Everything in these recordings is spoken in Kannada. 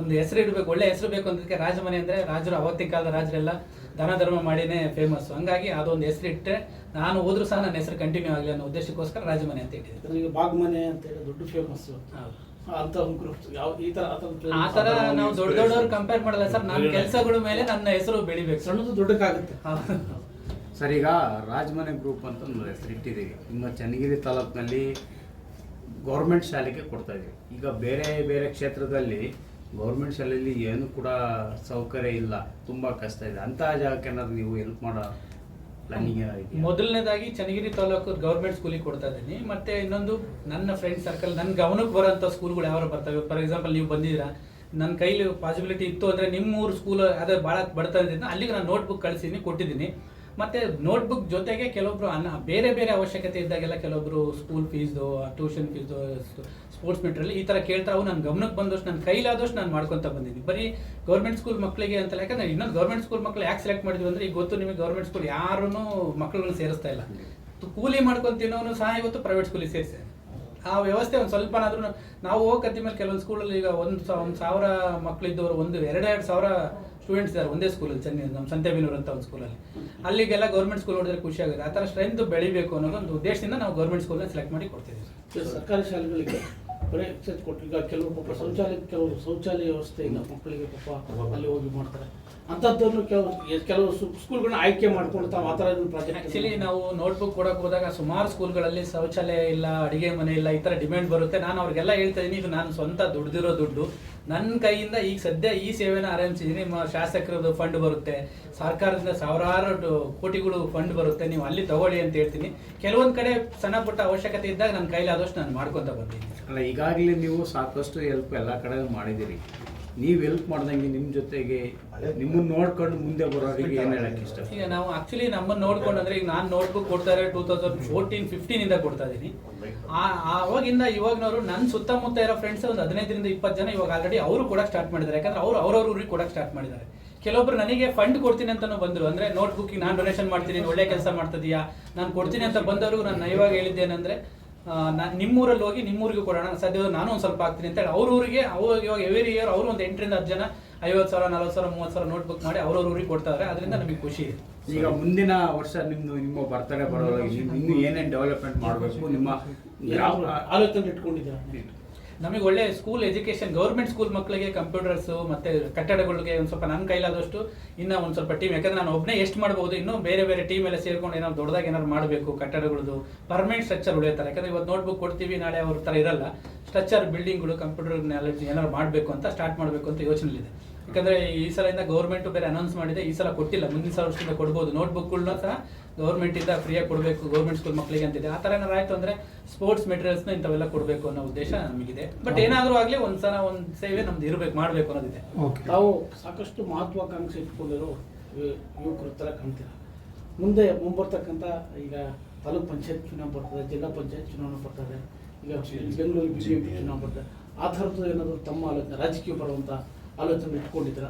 ಒಂದು ಹೆಸರು ಇಡಬೇಕು, ಒಳ್ಳೆ ಹೆಸರು ಬೇಕು ಅನ್ನೋದಕ್ಕೆ ರಾಜಮನೆ ಅಂದರೆ ರಾಜರು ಅವತ್ತಿನ ಕಾಲದ ರಾಜರೆಲ್ಲ ದಾನ ಧರ್ಮ ಮಾಡಿನೇ ಫೇಮಸ್. ಹಂಗಾಗಿ ಅದೊಂದು ಹೆಸರು ಇಟ್ಟರೆ ನಾನು ಹೋದ್ರೂ ಸಹ ನನ್ನ ಹೆಸರು ಕಂಟಿನ್ಯೂ ಆಗಲಿ ಅನ್ನೋ ಉದ್ದೇಶಕ್ಕೋಸ್ಕರ ರಾಜಮನೆ ಅಂತ ಇಟ್ಟಿದ್ದೀನಿ. ಈಗ ಬಾಗ್ಮನೆ ಅಂತ ಹೇಳಿ ದೊಡ್ಡ ಫೇಮಸ್ ಅಂತ ಗ್ರೂಪ್ ಯಾವ ಈ ತರ ಆ ಥರ ನಾವು ದೊಡ್ಡವ್ರು ಕಂಪೇರ್ ಮಾಡಲ್ಲ ಸರ್. ನನ್ನ ಕೆಲಸಗಳ ಮೇಲೆ ನನ್ನ ಹೆಸರು ಬೆಳಿಬೇಕು, ಸಣ್ಣದು ದೊಡ್ಡಕ್ಕಾಗುತ್ತೆ. ಸರ್, ಈಗ ರಾಜಮನೆ ಗ್ರೂಪ್ ಅಂತ ಒಂದು ಹೆಸರು ಇಟ್ಟಿದ್ದೀವಿ. ನಿಮ್ಮ ಚನ್ನಗಿರಿ ತಾಲೂಕಿನಲ್ಲಿ ಗೌರ್ಮೆಂಟ್ ಶಾಲೆಗೆ ಕೊಡ್ತಾ ಇದ್ದೀವಿ. ಈಗ ಬೇರೆ ಬೇರೆ ಕ್ಷೇತ್ರದಲ್ಲಿ ಗೌರ್ಮೆಂಟ್ ಶಾಲೆಯಲ್ಲಿ ಏನು ಕೂಡ ಸೌಕರ್ಯ ಇಲ್ಲ, ತುಂಬ ಕಷ್ಟ ಇದೆ. ಅಂತಹ ಜಾಗಕ್ಕೆ ಏನಾದ್ರು ನೀವು ಹೆಲ್ಪ್ ಮಾಡೋ ಪ್ಲಾನಿಂಗ್? ಮೊದಲನೇದಾಗಿ ಚನ್ನಗಿರಿ ತಾಲೂಕು ಗೌರ್ಮೆಂಟ್ ಸ್ಕೂಲಿಗೆ ಕೊಡ್ತಾ ಇದ್ದೀನಿ. ಮತ್ತೆ ಇನ್ನೊಂದು ನನ್ನ ಫ್ರೆಂಡ್ ಸರ್ಕಲ್ ನನ್ನ ಗಮನಕ್ಕೆ ಬರೋಂಥ ಸ್ಕೂಲ್ಗಳು ಯಾವ ಬರ್ತವೆ. ಫಾರ್ ಎಕ್ಸಾಂಪಲ್ ನೀವು ಬಂದಿದ್ದೀರಾ, ನನ್ನ ಕೈಲಿ ಪಾಸಿಬಿಲಿಟಿ ಇತ್ತು ಅಂದರೆ ನಿಮ್ಮೂರು ಸ್ಕೂಲ್ ಅದೇ ಭಾಳ ಬಡ್ತಾ ಇದ್ದೀನಿ, ಅಲ್ಲಿಗೆ ನಾನು ನೋಟ್ಬುಕ್ ಕಳಿಸಿದ್ದೀನಿ, ಕೊಟ್ಟಿದ್ದೀನಿ. ಮತ್ತು ನೋಟ್ಬುಕ್ ಜೊತೆಗೆ ಕೆಲವೊಬ್ರು ಬೇರೆ ಬೇರೆ ಅವಶ್ಯಕತೆ ಇದ್ದಾಗೆಲ್ಲ ಕೆಲವೊಬ್ರು school fees, tuition fees, sports material ಈ ಥರ ಕೇಳ್ತಾ ಅವು ನನ್ನ ಗಮನಕ್ಕೆ ಬಂದಷ್ಟು, ನನ್ನ ಕೈಲಾದಷ್ಟು ನಾನು ಮಾಡ್ಕೊತಾ ಬಂದಿದ್ದೀನಿ. ಬರೀ ಗೌರ್ಮೆಂಟ್ ಸ್ಕೂಲ್ ಮಕ್ಕಳಿಗೆ ಅಂತಲ್ಲ. ಯಾಕಂದರೆ ಇನ್ನೊಂದು ಗೌರ್ಮೆಂಟ್ ಸ್ಕೂಲ್ ಮಕ್ಕಳು ಯಾಕೆ ಸೆಲೆಕ್ಟ್ ಮಾಡಿದ್ವಿ ಅಂದರೆ, ಈಗ ಗೊತ್ತು ನಿಮಗೆ ಗೌರ್ಮೆಂಟ್ ಸ್ಕೂಲ್ ಯಾರೂ ಮಕ್ಕಳುಗಳನ್ನ ಸೇರಿಸ್ತಾ ಇಲ್ಲ. ಕೂಲಿ ಮಾಡ್ಕೊಂಡು ತಿನ್ನೋನು ಸಹ ಇವತ್ತು ಪ್ರೈವೇಟ್ ಸ್ಕೂಲಿಗೆ ಸೇರಿಸಿ ಆ ವ್ಯವಸ್ಥೆ ಒಂದು ಸ್ವಲ್ಪನಾದ್ರೂ ನಾವು ಹೋಗತ್ತಿ ಮೇಲೆ ಕೆಲವೊಂದು ಸ್ಕೂಲಲ್ಲಿ ಈಗ 1,000 ಮಕ್ಕಳಿದ್ದವರು 2,000 ಸ್ಟೂಡೆಂಟ್ಸ್ ಇದ್ದಾರೆ ಒಂದೇ ಸ್ಕೂಲಲ್ಲಿ. ನಮ್ಮ ಸಂತೆಬೆನ್ನೂರು ಅಂತ ಒಂದು ಸ್ಕೂಲಲ್ಲಿ. ಅಲ್ಲಿಗೆಲ್ಲ ಗೌರ್ಮೆಂಟ್ ಸ್ಕೂಲ್ ನೋಡಿದ್ರೆ ಖುಷಿ ಆಗುತ್ತೆ. ಆ ಥರ ಸ್ಟ್ರೆಂತ್ ಬೆಳಿಬೇಕು ಅನ್ನೋದು ಒಂದು ಉದ್ದೇಶದಿಂದ ನಾವು ಗೌರ್ಮೆಂಟ್ ಸ್ಕೂಲ್ನ ಸೆಲೆಕ್ಟ್ ಮಾಡಿ ಕೊಡ್ತಿದ್ದೀವಿ. ಸರ್ಕಾರಿ ಶಾಲೆಗಳಿಗೆ ಬರೀ ಎಕ್ಸೈಸ್ ಕೊಟ್ಟು ಈಗ ಕೆಲವರು ಪಾಪ ಶೌಚಾಲಯ ವ್ಯವಸ್ಥೆ ಇಲ್ಲ ಮಕ್ಕಳಿಗೆ, ಪಾಪ ಅಲ್ಲಿ ಹೋಗಿ ಮಾಡ್ತಾರೆ. ಅಂಥದ್ದನ್ನು ಕೆಲವು ಸ್ಕೂಲ್ಗಳನ್ನ ಆಯ್ಕೆ ಮಾಡ್ಕೊಂಡು ತಾವು ಆ ಥರ ಪ್ರಾಜೆಕ್ಟ್. ಆ್ಯಕ್ಚುಲಿ ನಾವು ನೋಟ್ಬುಕ್ ಕೊಡೋಕೆ ಹೋದಾಗ ಸುಮಾರು ಸ್ಕೂಲ್ಗಳಲ್ಲಿ ಶೌಚಾಲಯ ಇಲ್ಲ, ಅಡುಗೆ ಮನೆ ಇಲ್ಲ, ಈ ಥರ ಡಿಮ್ಯಾಂಡ್ ಬರುತ್ತೆ. ನಾನು ಅವ್ರಿಗೆಲ್ಲ ಹೇಳ್ತಾ ಇದ್ದೀನಿ, ಇದು ನಾನು ಸ್ವಂತ ದುಡ್ದಿರೋ ದುಡ್ಡು, ನನ್ನ ಕೈಯಿಂದ ಈಗ ಸದ್ಯ ಈ ಸೇವೆನ ಆರಂಭಿಸಿದ್ದೀನಿ. ಶಾಸಕರದ್ದು ಫಂಡ್ ಬರುತ್ತೆ, ಸರ್ಕಾರದಿಂದ ಸಾವಿರಾರು ಕೋಟಿಗಳು ಫಂಡ್ ಬರುತ್ತೆ, ನೀವು ಅಲ್ಲಿ ತಗೊಳ್ಳಿ ಅಂತ ಹೇಳ್ತೀನಿ. ಕೆಲವೊಂದು ಕಡೆ ಸಣ್ಣ ಪುಟ್ಟ ಅವಶ್ಯಕತೆ ಇದ್ದಾಗ ನನ್ನ ಕೈಲಾದಷ್ಟು ನಾನು ಮಾಡ್ಕೊತ ಬಂದಿದ್ದೀನಿ. ಅಲ್ಲ, ಈಗಾಗಲೇ ನೀವು ಸಾಕಷ್ಟು ಹೆಲ್ಪ್ ಎಲ್ಲ ಕಡೆ ಮಾಡಿದ್ದೀರಿ. ನೀವು ಹೆಲ್ಪ್ ಮಾಡ್ದಂಗೆ ನಿಮ್ಮ ಜೊತೆಗೆ ನಿಮ್ಮನ್ನು ನೋಡ್ಕೊಂಡು ಮುಂದೆ ಬರೋರಿಗೆ ಏನು ಹೇಳಕ್ಕೆ ಇಷ್ಟ? ಈಗ ನಾವು ಆಕ್ಚುಲಿ ನಮ್ಮನ್ನು ನೋಡ್ಕೊಂಡು ಅಂದರೆ, ಈಗ ನಾನು ನೋಟ್ಬುಕ್ ಕೊಡ್ತಾರೆ 2014-15 ಕೊಡ್ತಾ ಇದ್ದೀನಿ. ಅವಾಗಿಂದ ಇವಾಗನವರು ನನ್ನ ಸುತ್ತಮುತ್ತ ಇರೋ ಫ್ರೆಂಡ್ಸ್ ಒಂದು 15-20 ಜನ ಇವಾಗ ಆಲ್ರೆಡಿ ಅವರು ಕೊಡಕ್ಕೆ ಸ್ಟಾರ್ಟ್ ಮಾಡಿದ್ದಾರೆ. ಯಾಕಂದ್ರೆ ಅವ್ರವ್ರ ಊರಿಗೆ ಕೊಡಕ್ಕೆ ಸ್ಟಾರ್ಟ್ ಮಾಡಿದ್ದಾರೆ. ಕೆಲವೊಬ್ರು ನನಗೆ ಫಂಡ್ ಕೊಡ್ತೀನಿ ಅಂತಲೂ ಬಂದರು. ಅಂದರೆ ನೋಟ್ಬುಕ್ಕಿಗೆ ನಾನು ಡೊನೇಷನ್ ಮಾಡ್ತೀನಿ, ಒಳ್ಳೆ ಕೆಲಸ ಮಾಡ್ತಿದೀಯಾ, ನಾನು ಕೊಡ್ತೀನಿ ಅಂತ ಬಂದವ್ರಿಗೂ ನಾನು ಇವಾಗ ಹೇಳಿದ್ದೇನೆಂದರೆ, ನಾನು ನಿಮ್ಮೂರಲ್ಲಿ ಹೋಗಿ ನಿಮ್ಮೂರಿಗೂ ಕೊಡೋಣ, ಸಾಧ್ಯ ನಾನು ಒಂದು ಸ್ವಲ್ಪ ಆಗ್ತೀನಿ ಅಂತೇಳಿ ಅವ್ರ ಊರಿಗೆ ಇವಾಗ ಎವ್ರಿ ಇಯರ್ ಅವರು ಒಂದು 8-10 ಜನ 50,000, 40,000, 30,000 ನೋಟ್ಬುಕ್ ಮಾಡಿ ಅವ್ರವ್ರ ಊರಿಗೆ ಕೊಡ್ತಾರೆ. ಅದರಿಂದ ನಮಗೆ ಖುಷಿ ಇದೆ. ಈಗ ಮುಂದಿನ ವರ್ಷ ನಿಮ್ಮ ಬರ್ತಡೇ ಬರೋವಾಗ ಇನ್ನೂ ಏನೇನು ಡೆವಲಪ್ಮೆಂಟ್ ಮಾಡಬೇಕು, ನಿಮ್ಮ ಯಾವ ಆಲೋಚನೆ ಇಟ್ಕೊಂಡಿದ್ದೀರಾ? ನಮಗೆ ಒಳ್ಳೆ ಸ್ಕೂಲ್ ಎಜುಕೇಷನ್, ಗೌರ್ಮೆಂಟ್ ಸ್ಕೂಲ್ ಮಕ್ಕಳಿಗೆ ಕಂಪ್ಯೂಟರ್ಸು ಮತ್ತು ಕಟ್ಟಡಗಳಿಗೆ ಒಂದು ಸ್ವಲ್ಪ ನನ್ನ ಕೈಲಾದಷ್ಟು ಇನ್ನೂ ಒಂದು ಸ್ವಲ್ಪ ಟೀಮ್, ಯಾಕಂದರೆ ನಾನು ಒಬ್ಬನೇ ಎಷ್ಟು ಮಾಡ್ಬೋದು, ಇನ್ನೂ ಬೇರೆ ಬೇರೆ ಟೀಮ್ ಎಲ್ಲ ಸೇರ್ಕೊಂಡು ಏನಾದ್ರು ದೊಡ್ಡದಾಗಿ ಏನಾದ್ರು ಮಾಡಬೇಕು. ಕಟ್ಟಡಗಳದ್ದು ಪರ್ಮನೆಂಟ್ ಸ್ಟ್ರಕ್ಚರ್ ಉಳಿಯುತ್ತಾರೆ. ಯಾಕಂದರೆ ಇವತ್ತು ನೋಟ್ಬುಕ್ ಕೊಡ್ತೀವಿ, ನಾಳೆ ಅವ್ರ ಥರ ಇರಲ್ಲ. ಸ್ಟ್ರಕ್ಚರ್ ಬಿಲ್ಡಿಂಗ್ಗಳು, ಕಂಪ್ಯೂಟರ್ ನಾಲೆಡ್ಜ್ ಏನಾದ್ರು ಮಾಡಬೇಕು ಅಂತ ಸ್ಟಾರ್ಟ್ ಮಾಡಬೇಕು ಅಂತ ಯೋಚನೆಲಿದೆ. ಯಾಕಂದರೆ ಈ ಸಲದಿಂದ ಗೌರ್ಮೆಂಟು ಬೇರೆ ಅನೌನ್ಸ್ ಮಾಡಿದೆ, ಈ ಸಲ ಕೊಟ್ಟಿಲ್ಲ, ಮುಂದಿನ ವರ್ಷದಿಂದ ಕೊಡ್ಬೋದು. ನೋಟ್ಬುಕ್ಗಳನ್ನ ಸಹ ಗೌರ್ಮೆಂಟಿಂದ ಫ್ರೀಯಾಗಿ ಕೊಡಬೇಕು ಗೌರ್ಮೆಂಟ್ ಸ್ಕೂಲ್ ಮಕ್ಕಳಿಗೆ ಅಂತಿದೆ. ಆ ಥರ ಏನಾರು ಆಯಿತು ಅಂದರೆ ಸ್ಪೋರ್ಟ್ಸ್ ಮೆಟೀರಿಯಲ್ಸ್ನ ಇಂಥವೆಲ್ಲ ಕೊಡಬೇಕು ಅನ್ನೋ ಉದ್ದೇಶ ನಮಗಿದೆ. ಬಟ್ ಏನಾದರೂ ಆಗಲಿ ಒಂದು ಸೇವೆ ನಮ್ದು ಇರಬೇಕು, ಮಾಡಬೇಕು ಅನ್ನೋದಿದೆ. ನಾವು ಸಾಕಷ್ಟು ಮಹತ್ವಾಕಾಂಕ್ಷೆ ಇಟ್ಕೊಂಡಿರೋ ಯುವಕರ ಥರ ಕಾಣ್ತೀರ. ಮುಂದೆ ಮುಂಬರ್ತಕ್ಕಂಥ ಈಗ ತಾಲೂಕ್ ಪಂಚಾಯತ್ ಚುನಾವಣೆ ಬರ್ತದೆ, ಜಿಲ್ಲಾ ಪಂಚಾಯತ್ ಚುನಾವಣೆ ಬರ್ತದೆ, ಈಗ ಬೆಂಗಳೂರು BJP ಚುನಾವಣೆ ಬರ್ತದೆ. ಆ ಥರದ್ದು ಏನಾದರೂ ತಮ್ಮ ಆಲೋಚನೆ, ರಾಜಕೀಯ ಬರುವಂಥ ಆಲೋಚನೆ ಇಟ್ಕೊಂಡಿದ್ದೀರ?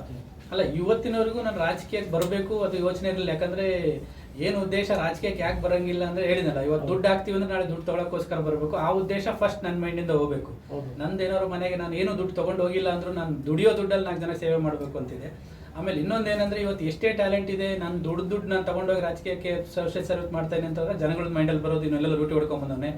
ಅಲ್ಲ, ಇವತ್ತಿನವರೆಗೂ ನಾನು ರಾಜಕೀಯಕ್ಕೆ ಬರಬೇಕು ಅದು ಯೋಚನೆ ಇರಲಿಲ್ಲ. ಯಾಕಂದರೆ ಏನು ಉದ್ದೇಶ ರಾಜಕೀಯಕ್ಕೆ ಯಾಕೆ ಬರೋಂಗಿಲ್ಲ ಅಂದರೆ ಹೇಳಿದ್ನಲ್ಲ, ಇವತ್ತು ದುಡ್ಡು ಹಾಕ್ತೀವಿ ಅಂದರೆ ನಾಳೆ ದುಡ್ಡು ತೊಗೊಳಕ್ಕೋಸ್ಕರ ಬರಬೇಕು. ಆ ಉದ್ದೇಶ ಫಸ್ಟ್ ನನ್ನ ಮೈಂಡಿಂದ ಹೋಗಬೇಕು. ನಂದೇನಾದ್ರು ಮನೆಗೆ ನಾನು ಏನು ದುಡ್ಡು ತೊಗೊಂಡು ಹೋಗಿಲ್ಲ ಅಂದರೂ ನಾನು ದುಡಿಯೋ ದುಡ್ಡಲ್ಲಿ 4 ಜನ ಸೇವೆ ಮಾಡಬೇಕು ಅಂತಿದೆ. ಆಮೇಲೆ ಇನ್ನೊಂದೇನೆಂದರೆ, ಇವತ್ತು ಎಷ್ಟೇ ಟ್ಯಾಲೆಂಟ್ ಇದೆ, ನಾನು ದುಡ್ಡು ನಾನು ತೊಗೊಂಡೋಗಿ ರಾಜಕೀಯಕ್ಕೆ ಸರ್ವಿಸ್ ಮಾಡ್ತಾನೆ ಅಂತಂದ್ರೆ ಜನಗಳ ಮೈಂಡಲ್ಲಿ ಬರೋದು ಇನ್ನೆಲ್ಲ ಲೂಟಿ ಹೊಡ್ಕೊಂಬಂದವನೇ,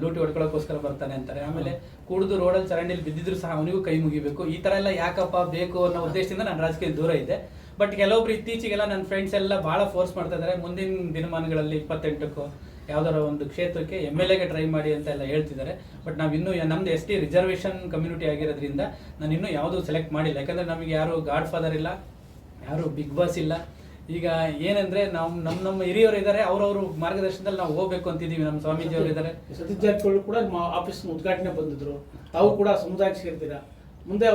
ಲೂಟಿ ಹೊಡ್ಕೊಳ್ಳೋಕ್ಕೋಸ್ಕರ ಬರ್ತಾನೆ ಅಂತಾರೆ. ಆಮೇಲೆ ಕುಡಿದು ರೋಡಲ್ಲಿ ಚರಂಡಿಯಲ್ಲಿ ಬಿದ್ದಿದ್ರು ಸಹ ಅವನಿಗೂ ಕೈ ಮುಗಿಬೇಕು. ಈ ಥರ ಎಲ್ಲ ಯಾಕಪ್ಪ ಬೇಕು ಅನ್ನೋ ಉದ್ದೇಶದಿಂದ ನಾನು ರಾಜಕೀಯ ದೂರ ಇದೆ. ಬಟ್ ಕೆಲವೊಬ್ರು ಇತ್ತೀಚೆಗೆಲ್ಲ ನನ್ನ ಫ್ರೆಂಡ್ಸ್ ಎಲ್ಲ ಭಾಳ ಫೋರ್ಸ್ ಮಾಡ್ತಾ ಇದ್ದಾರೆ, ಮುಂದಿನ ದಿನಮಾನಗಳಲ್ಲಿ 28ಕ್ಕೋ ಯಾವ್ದಾರ ಒಂದು ಕ್ಷೇತ್ರಕ್ಕೆ MLA ಟ್ರೈ ಮಾಡಿ ಅಂತ ಎಲ್ಲ ಹೇಳ್ತಿದ್ದಾರೆ. ಬಟ್ ನಾವು ಇನ್ನೂ ನಮ್ದು ST ರಿಸರ್ವೇಷನ್ ಕಮ್ಯುನಿಟಿ ಆಗಿರೋದ್ರಿಂದ ನಾನು ಇನ್ನೂ ಯಾವುದೂ ಸೆಲೆಕ್ಟ್ ಮಾಡಿಲ್ಲ. ಯಾಕಂದರೆ ನಮಗೆ ಯಾರು ಗಾಡ್ ಫಾದರ್ ಇಲ್ಲ, ಯಾರು ಬಿಗ್ ಬಾಸ್ ಇಲ್ಲ. ಈಗ ಏನಂದರೆ ನಮ್ಮ ಹಿರಿಯವರು ಇದ್ದಾರೆ, ಅವ್ರವ್ರ ಮಾರ್ಗದರ್ಶನದಲ್ಲಿ ನಾವು ಹೋಗ್ಬೇಕು ಅಂತಿದ್ದೀವಿ. ನಮ್ಮ ಸ್ವಾಮೀಜಿ ಅವರು ಇದ್ದಾರೆ. ಸತೀಶ್ ಜಾರಕಿಹೊಳಿ ಕೂಡ ನಿಮ್ಮ ಆಫೀಸ್ನ ಉದ್ಘಾಟನೆ ಬಂದಿದ್ರು, ತಾವು ಕೂಡ ಸಮುದಾಯಕ್ಕೆ ಸೇರ್ತೀರಾ. ಮುಂದೆ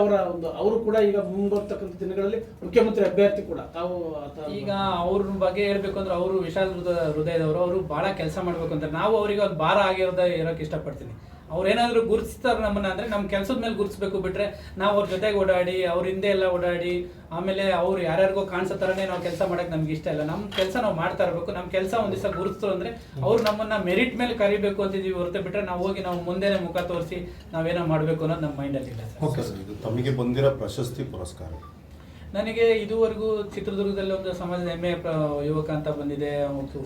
ಅವರು ಕೂಡ ಈಗ ಮುಂಬರ್ತಕ್ಕಂಥ ದಿನಗಳಲ್ಲಿ ಮುಖ್ಯಮಂತ್ರಿ ಅಭ್ಯರ್ಥಿ ಕೂಡ ತಾವು. ಈಗ ಅವ್ರ ಬಗ್ಗೆ ಹೇಳ್ಬೇಕು ಅಂದ್ರೆ, ಅವರು ವಿಶಾಲ ಹೃದಯದವರು, ಅವರು ಭಾಳ ಕೆಲಸ ಮಾಡಬೇಕು ಅಂತ. ನಾವು ಅವರಿಗೆ ಒಂದು ಭಾರ ಇರೋಕ್ಕೆ ಇಷ್ಟಪಡ್ತೀನಿ. ಅವ್ರೇನಾದ್ರು ಗುರುತಿಸ್ತಾರೆ ನಮ್ಮನ್ನ ಅಂದ್ರೆ ನಮ್ಮ ಕೆಲಸದ ಮೇಲೆ ಗುರುತಿಸ್ಬೇಕು ಬಿಟ್ರೆ ನಾವು ಅವ್ರ ಜೊತೆಗೆ ಓಡಾಡಿ ಅವ್ರ ಹಿಂದೆ ಎಲ್ಲ ಓಡಾಡಿ ಆಮೇಲೆ ಅವ್ರು ಯಾರ್ಯಾರಿಗೋ ಕಾಣಿಸೋ ಥರನೇ ನಾವು ಕೆಲಸ ಮಾಡಕ್ ನಮ್ಗೆ ಇಷ್ಟ ಇಲ್ಲ. ನಮ್ಮ ಕೆಲಸ ನಾವು ಮಾಡ್ತಾ ಇರಬೇಕು. ನಮ್ಮ ಕೆಲಸ ಒಂದ್ ದಿವಸ ಗುರುತಿಸ್ತು ಅಂದ್ರೆ ಅವ್ರು ನಮ್ಮನ್ನ ಮೆರಿಟ್ ಮೇಲೆ ಕರಿಬೇಕು ಅಂತಿದೀವಿ ಹೊರತು ಬಿಟ್ರೆ ನಾವು ಹೋಗಿ ನಾವು ಮುಂದೆನೆ ಮುಖ ತೋರಿಸಿ ನಾವೇನೋ ಮಾಡಬೇಕು ಅನ್ನೋದು ನಮ್ಮ ಮೈಂಡಲ್ಲಿ ಇಲ್ಲ ಸರ್. ಓಕೆ ಸರ್, ಇದು ತಮಗೆ ಬಂದಿರೋ ಪ್ರಶಸ್ತಿ ಪುರಸ್ಕಾರ? ನನಗೆ ಇದುವರೆಗೂ ಚಿತ್ರದುರ್ಗದಲ್ಲಿ ಒಂದು ಸಮಾಜದ ಹೆಮ್ಮೆಯ ಯುವಕ ಅಂತ ಬಂದಿದೆ.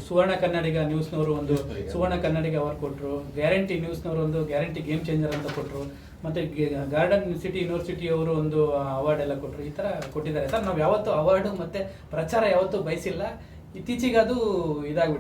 ಸುವರ್ಣ ಕನ್ನಡಿಗ ನ್ಯೂಸ್ನವರು ಒಂದು ಸುವರ್ಣ ಕನ್ನಡಿಗ ಅವಾರ್ಡ್ ಕೊಟ್ಟರು. ಗ್ಯಾರಂಟಿ ನ್ಯೂಸ್ನವರು ಒಂದು ಗ್ಯಾರಂಟಿ ಗೇಮ್ ಚೇಂಜರ್ ಅಂತ ಕೊಟ್ಟರು. ಮತ್ತೆ ಗಾರ್ಡನ್ ಸಿಟಿ ಯೂನಿವರ್ಸಿಟಿ ಅವರು ಒಂದು ಅವಾರ್ಡ್ ಎಲ್ಲ ಕೊಟ್ಟರು. ಈ ಥರ ಕೊಟ್ಟಿದ್ದಾರೆ ಸರ್. ನಾವು ಯಾವತ್ತೂ ಅವಾರ್ಡು ಮತ್ತೆ ಪ್ರಚಾರ ಯಾವತ್ತೂ ಬಯಸಿಲ್ಲ. ಇತ್ತೀಚೆಗೆ ಅದು ಇದಾಗ್ಬಿಟ್ಟು